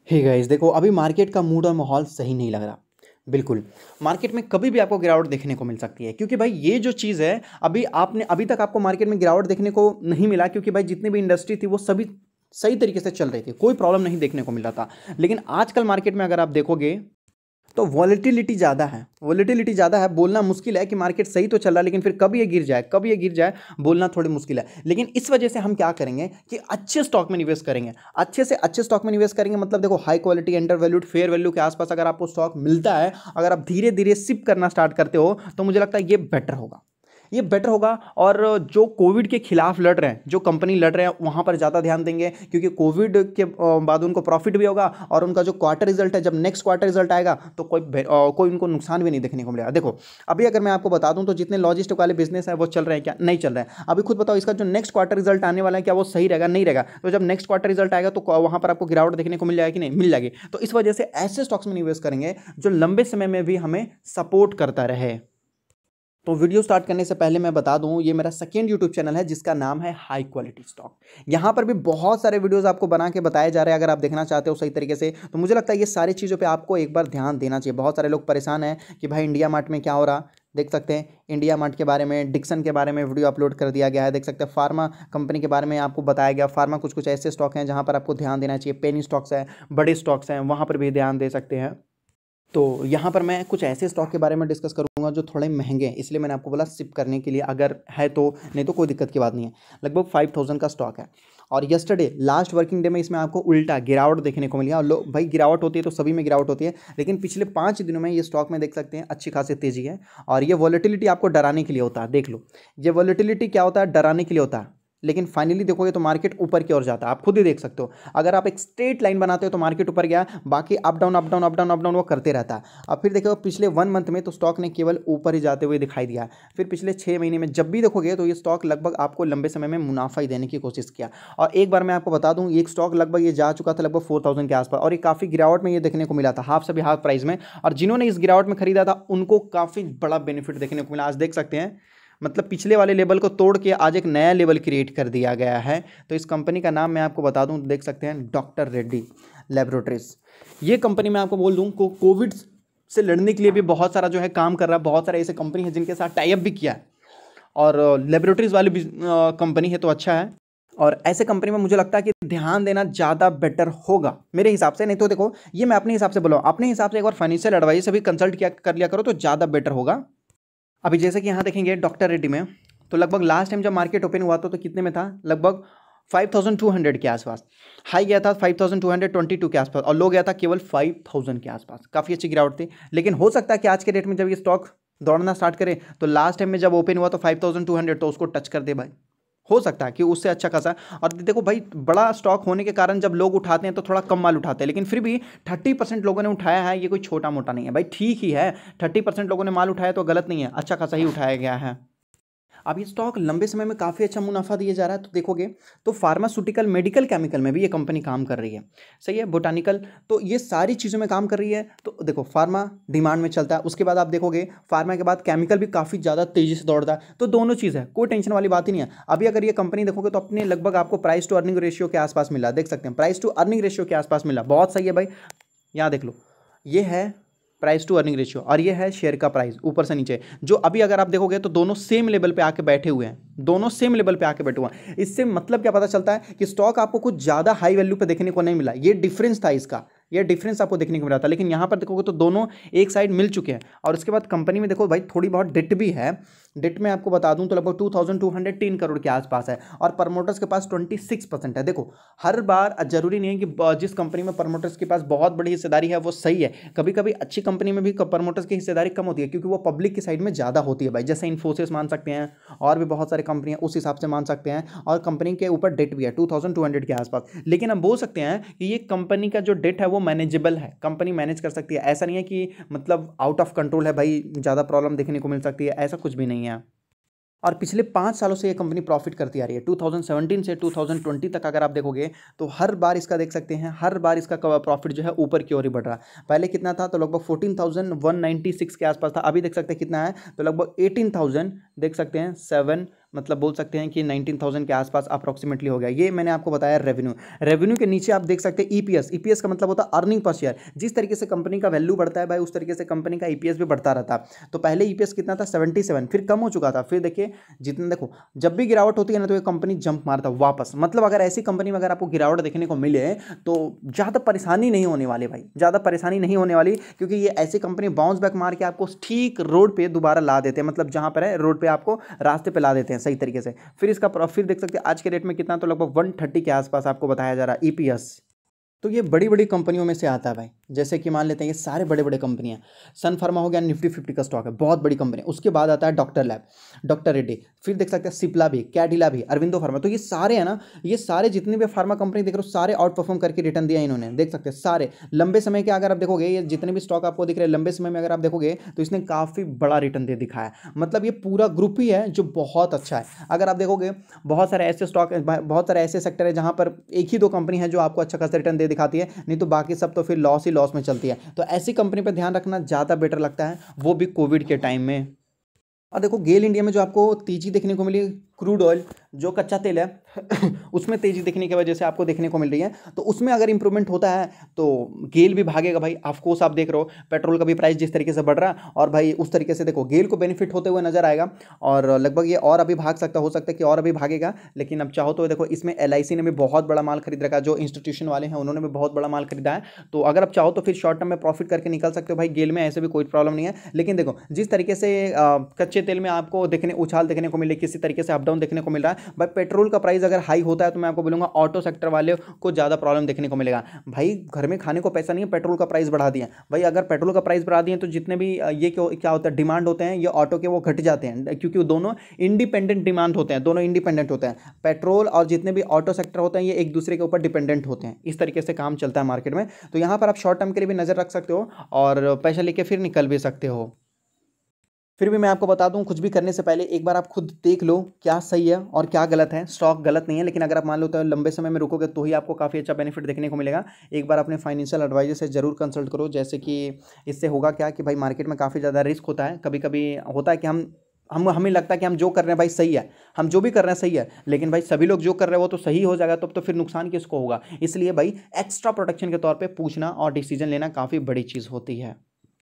Hey guys, देखो अभी market का मूड और माहौल सही नहीं लग रहा। बिल्कुल, मार्केट में कभी भी आपको गिरावट देखने को मिल सकती है, क्योंकि भाई ये जो चीज़ है, अभी तक आपको मार्केट में गिरावट देखने को नहीं मिला, क्योंकि भाई जितनी भी इंडस्ट्री थी वो सभी सही तरीके से चल रही थी, कोई प्रॉब्लम नहीं देखने को मिल रहा था। लेकिन आजकल मार्केट में अगर आप देखोगे तो वॉलेटिलिटी ज़्यादा है। बोलना मुश्किल है कि मार्केट सही तो चल रहा है, लेकिन फिर कब ये गिर जाए बोलना थोड़ी मुश्किल है। लेकिन इस वजह से हम क्या करेंगे कि अच्छे स्टॉक में निवेश करेंगे, अच्छे से अच्छे स्टॉक में निवेश करेंगे। मतलब देखो, high quality, under valued, fair value के आसपास अगर आपको स्टॉक मिलता है, अगर आप धीरे धीरे सिप करना स्टार्ट करते हो, तो मुझे लगता है ये बेटर होगा। और जो कोविड के खिलाफ लड़ रहे हैं, जो कंपनी लड़ रहे हैं, वहां पर ज़्यादा ध्यान देंगे, क्योंकि कोविड के बाद उनको प्रॉफिट भी होगा, और उनका जो क्वार्टर रिजल्ट है, जब नेक्स्ट क्वार्टर रिजल्ट आएगा तो कोई उनको नुकसान भी नहीं देखने को मिलेगा। देखो, अभी अगर मैं आपको बता दूं तो जितने लॉजिस्टिक वाले बिजनेस है वो चल रहे हैं क्या? नहीं चल रहे हैं। अभी खुद बताओ, इसका जो नेक्स्ट क्वार्टर रिजल्ट आने वाला है, क्या वो सही रहेगा? नहीं रहेगा। तो जब नेक्स्ट क्वार्टर रिजल्ट आएगा तो वहां पर आपको गिरावट देखने को मिल जाएगी कि नहीं? मिल जाएगी। तो इस वजह से ऐसे स्टॉक्स में निवेश करेंगे जो लंबे समय में भी हमें सपोर्ट करता रहे। तो वीडियो स्टार्ट करने से पहले मैं बता दूं, ये मेरा सेकेंड यूट्यूब चैनल है जिसका नाम है हाई क्वालिटी स्टॉक। यहाँ पर भी बहुत सारे वीडियोस आपको बना के बताए जा रहे हैं। अगर आप देखना चाहते हो सही तरीके से, तो मुझे लगता है ये सारी चीज़ों पे आपको एक बार ध्यान देना चाहिए। बहुत सारे लोग परेशान हैं कि भाई इंडिया मार्ट में क्या हो रहा। देख सकते हैं इंडिया मार्ट के बारे में, डिक्सन के बारे में वीडियो अपलोड कर दिया गया है। देख सकते हैं फार्मा कंपनी के बारे में आपको बताया गया। फार्मा कुछ कुछ ऐसे स्टॉक हैं जहाँ पर आपको ध्यान देना चाहिए। पेनी स्टॉक्स हैं, बड़े स्टॉक्स हैं, वहाँ पर भी ध्यान दे सकते हैं। तो यहाँ पर मैं कुछ ऐसे स्टॉक के बारे में डिस्कस करूंगा जो थोड़े महंगे हैं, इसलिए मैंने आपको बोला सिप करने के लिए, अगर है तो, नहीं तो कोई दिक्कत की बात नहीं है। लगभग 5000 का स्टॉक है, और यस्टरडे लास्ट वर्किंग डे में इसमें आपको उल्टा गिरावट देखने को मिली है। और लोग भाई, गिरावट होती है तो सभी में गिरावट होती है, लेकिन पिछले 5 दिनों में ये स्टॉक में देख सकते हैं अच्छी खासी तेजी है। और ये वॉलेटिलिटी आपको डराने के लिए होता है। देख लो, ये वॉलेटिलिटी क्या होता है? डराने के लिए होता है, लेकिन फाइनली देखोगे तो मार्केट ऊपर की ओर जाता है। आप खुद ही देख सकते हो, अगर आप एक स्ट्रेट लाइन बनाते हो तो मार्केट ऊपर गया, बाकी up down up down up down up down वो करते रहता है। अब फिर देखो, पिछले 1 मंथ में तो स्टॉक ने केवल ऊपर ही जाते हुए दिखाई दिया। फिर पिछले 6 महीने में जब भी देखोगे तो ये स्टॉक लगभग आपको लंबे समय में मुनाफा ही देने की कोशिश किया। और एक बार मैं आपको बता दूं, एक स्टॉक लगभग ये जा चुका था लगभग 4000 के आसपास, और ये काफ़ी गिरावट में ये देखने को मिला था, हाफ से भी हाफ प्राइस में। और जिन्होंने इस गिरावट में खरीदा था उनको काफ़ी बड़ा बेनिफिट देखने को मिला। आज देख सकते हैं, मतलब पिछले वाले लेवल को तोड़ के आज एक नया लेवल क्रिएट कर दिया गया है। तो इस कंपनी का नाम मैं आपको बता दूं, देख सकते हैं डॉक्टर रेड्डी लेबोरेटरीज। ये कंपनी मैं आपको बोल दूं को कोविड से लड़ने के लिए भी बहुत सारा जो है काम कर रहा है। बहुत सारे ऐसे कंपनी है जिनके साथ टाई अप भी किया है, और लेबोरेटरीज वाली भी कंपनी है, तो अच्छा है। और ऐसे कंपनी में मुझे लगता है कि ध्यान देना ज़्यादा बेटर होगा मेरे हिसाब से। नहीं तो देखो, ये मैं अपने हिसाब से बोला, अपने हिसाब से एक बार फाइनेंशियल एडवाइस भी कंसल्ट किया कर लिया करो तो ज़्यादा बेटर होगा। अभी जैसे कि यहाँ देखेंगे डॉक्टर रेड्डी में, तो लगभग लास्ट टाइम जब मार्केट ओपन हुआ था तो कितने में था? लगभग 5200 के आसपास। हाई गया था 5222 के आसपास, और लो गया था केवल 5000 के आसपास। काफ़ी अच्छी गिरावट थी। लेकिन हो सकता है कि आज के डेट में जब ये स्टॉक दौड़ना स्टार्ट करे तो लास्ट टाइम में जब ओपन हुआ तो 5200 तो उसको टच कर दे भाई। हो सकता है कि उससे अच्छा खासा। और देखो भाई, बड़ा स्टॉक होने के कारण जब लोग उठाते हैं तो थोड़ा कम माल उठाते हैं, लेकिन फिर भी 30% लोगों ने उठाया है, ये कोई छोटा मोटा नहीं है भाई, ठीक ही है। 30% लोगों ने माल उठाया तो गलत नहीं है, अच्छा खासा ही उठाया गया है। अब ये स्टॉक लंबे समय में काफ़ी अच्छा मुनाफा दिया जा रहा है। तो देखोगे तो फार्मास्यूटिकल, मेडिकल, केमिकल में भी ये कंपनी काम कर रही है, सही है, बोटानिकल, तो ये सारी चीज़ों में काम कर रही है। तो देखो, फार्मा डिमांड में चलता है, उसके बाद आप देखोगे फार्मा के बाद केमिकल भी काफ़ी ज़्यादा तेज़ी से दौड़ता है। तो दोनों चीज़ है, कोई टेंशन वाली बात ही नहीं है। अभी अगर ये कंपनी देखोगे तो अपने लगभग आपको प्राइस टू अर्निंग रेशियो के आसपास मिला, देख सकते हैं प्राइस टू अर्निंग रेशियो के आसपास मिला, बहुत सही है भाई। यहाँ देख लो, ये है प्राइस टू अर्निंग रेशियो, और ये है शेयर का प्राइस ऊपर से नीचे, जो अभी अगर आप देखोगे तो दोनों सेम लेवल पे आके बैठे हुए हैं, दोनों सेम लेवल पे आके बैठे हुए हैं। इससे मतलब क्या पता चलता है कि स्टॉक आपको कुछ ज़्यादा हाई वैल्यू पे देखने को नहीं मिला, ये डिफरेंस था इसका, ये डिफरेंस आपको देखने को मिला था। लेकिन यहाँ पर देखोगे तो दोनों एक साइड मिल चुके हैं। और उसके बाद कंपनी में देखो भाई, थोड़ी बहुत डेट भी है। डेट में आपको बता दूं तो लगभग 2203 करोड़ के आसपास है, और प्रमोटर्स के पास 26% है। देखो, हर बार जरूरी नहीं है कि जिस कंपनी में प्रमोटर्स के पास बहुत बड़ी हिस्सेदारी है वो सही है। कभी कभी अच्छी कंपनी में भी प्रमोटर्स की हिस्सेदारी कम होती है, क्योंकि वो पब्लिक की साइड में ज़्यादा होती है भाई। जैसे इन्फोसिस मान सकते हैं, और भी बहुत सारे कंपनियां उस हिसाब से मान सकते हैं। और कंपनी के ऊपर डेट भी है 2200 के आसपास। लेकिन हम बोल सकते हैं कि ये कंपनी का जो डेट है वो मैनेजेबल है, कंपनी मैनेज कर सकती है। ऐसा नहीं है कि मतलब आउट ऑफ कंट्रोल है भाई, ज़्यादा प्रॉब्लम देखने को मिल सकती है, ऐसा कुछ भी नहीं है। और पिछले 5 सालों से ये कंपनी प्रॉफिट करती आ रही है। 2017 से 2020 तक अगर आप देखोगे तो हर बार इसका देख सकते हैं, हर बार इसका प्रॉफिट जो है ऊपर की ओर ही बढ़ रहा है। पहले कितना था? तो लगभग 14,196 के आसपास था। अभी देख सकते हैं कितना है, तो लगभग देख सकते हैं 7 मतलब बोल सकते हैं कि 19,000 के आसपास अप्रॉक्सीमेटली हो गया। ये मैंने आपको बताया रेवेन्यू। रेवेन्यू के नीचे आप देख सकते हैं ईपीएस। ईपीएस का मतलब होता है अर्निंग पर शेयर। जिस तरीके से कंपनी का वैल्यू बढ़ता है भाई उस तरीके से कंपनी का ईपीएस भी बढ़ता रहता है। तो पहले ईपीएस कितना था 77, फिर कम हो चुका था, फिर देखिए जितने देखो जब भी गिरावट होती है ना तो ये कंपनी जंप मारता है वापस। मतलब अगर ऐसी कंपनी में अगर आपको गिरावट देखने को मिले तो ज़्यादा परेशानी नहीं होने वाली भाई, ज़्यादा परेशानी नहीं होने वाली, क्योंकि ये ऐसी कंपनी बाउंस बैक मार के आपको ठीक रोड पे दोबारा ला देते हैं। मतलब जहाँ पर है रोड पे आपको रास्ते पे ला देते हैं सही तरीके से। फिर इसका प्रॉफिट देख सकते हैं आज के डेट में कितना, तो लगभग 130 के आसपास आपको बताया जा रहा है ईपीएस। तो ये बड़ी बड़ी कंपनियों में से आता है भाई। जैसे कि मान लेते हैं ये सारे बड़े बड़े कंपनियां, सन फार्मा हो गया, निफ्टी 50 का स्टॉक है, बहुत बड़ी कंपनी है। उसके बाद आता है डॉक्टर लैब, डॉक्टर रेड्डी, फिर देख सकते हैं सिप्ला भी, कैडिला भी, अरविंदो फार्मा। तो ये सारे हैं ना, ये सारे जितने भी फार्मा कंपनी देख रहे हो सारे आउट परफॉर्म करके रिटर्न दिया इन्होंने। देख सकते हैं सारे लंबे समय के अगर आप देखोगे ये जितने भी स्टॉक आपको दिख रहे हैं लंबे समय में अगर आप देखोगे तो इसने काफ़ी बड़ा रिटर्न दे दिखाया। मतलब ये पूरा ग्रुप ही है जो बहुत अच्छा है। अगर आप देखोगे बहुत सारे ऐसे स्टॉक, बहुत सारे ऐसे सेक्टर है जहाँ पर एक ही दो कंपनी है जो आपको अच्छा खासा रिटर्न दे दिखाती है, नहीं तो बाकी सब तो फिर लॉस ही लॉस में चलती है। तो ऐसी कंपनी पर ध्यान रखना ज़्यादा बेटर लगता है, वो भी कोविड के टाइम में। और देखो गेल इंडिया में जो आपको तेजी देखने को मिली, क्रूड ऑयल जो कच्चा तेल है उसमें तेजी देखने की वजह से आपको देखने को मिल रही है। तो उसमें अगर इंप्रूवमेंट होता है तो गेल भी भागेगा भाई। ऑफकोर्स आप देख रहे हो पेट्रोल का भी प्राइस जिस तरीके से बढ़ रहा है, और भाई उस तरीके से देखो गेल को बेनिफिट होते हुए नजर आएगा। और लगभग ये और अभी भाग सकता, हो सकता है कि और अभी भागेगा। लेकिन अब चाहो तो देखो इसमें एलआईसी ने भी बहुत बड़ा माल खरीद रखा है, जो इंस्टीट्यूशन वाले हैं उन्होंने भी बहुत बड़ा माल खरीदा है। तो अगर आप चाहो तो फिर शॉर्ट टर्म में प्रॉफिट करके निकल सकते हो भाई गेल में, ऐसे भी कोई प्रॉब्लम नहीं है। लेकिन देखो जिस तरीके से कच्चे तेल में आपको उछाल देखने को मिले, किसी तरीके से अपडाउन देखने को मिल रहा है भाई। पेट्रोल का प्राइस अगर हाई होता है तो मैं आपको बोलूंगा ऑटो सेक्टर वाले को ज़्यादा प्रॉब्लम देखने को मिलेगा। भाई घर में खाने को पैसा नहीं है, पेट्रोल का प्राइस बढ़ा दिया भाई। अगर पेट्रोल का प्राइस बढ़ा दिए तो जितने भी ये क्या होता है डिमांड होते हैं ये ऑटो के वो घट जाते हैं, क्योंकि वो दोनों इंडिपेंडेंट डिमांड होते हैं, दोनों इंडिपेंडेंट होते हैं। पेट्रोल और जितने भी ऑटो सेक्टर होते हैं ये एक दूसरे के ऊपर डिपेंडेंट होते हैं। इस तरीके से काम चलता है मार्केट में। तो यहाँ पर आप शॉर्ट टर्म के लिए भी नज़र रख सकते हो और पैसा लेके फिर निकल भी सकते हो। फिर भी मैं आपको बता दूं कुछ भी करने से पहले एक बार आप खुद देख लो क्या सही है और क्या गलत है। स्टॉक गलत नहीं है, लेकिन अगर आप मान लो तो लंबे समय में रुकोगे तो ही आपको काफ़ी अच्छा बेनिफिट देखने को मिलेगा। एक बार अपने फाइनेंशियल एडवाइजर से जरूर कंसल्ट करो। जैसे कि इससे होगा क्या कि भाई मार्केट में काफ़ी ज़्यादा रिस्क होता है। कभी कभी होता है कि हमें लगता है कि हम जो कर रहे हैं भाई सही है, हम जो भी कर रहे हैं सही है, लेकिन भाई सभी लोग जो कर रहे हैं वो तो सही हो जाएगा, तो फिर नुकसान किसको होगा। इसलिए भाई एक्स्ट्रा प्रोटेक्शन के तौर पे पूछना और डिसीजन लेना काफ़ी बड़ी चीज़ होती है।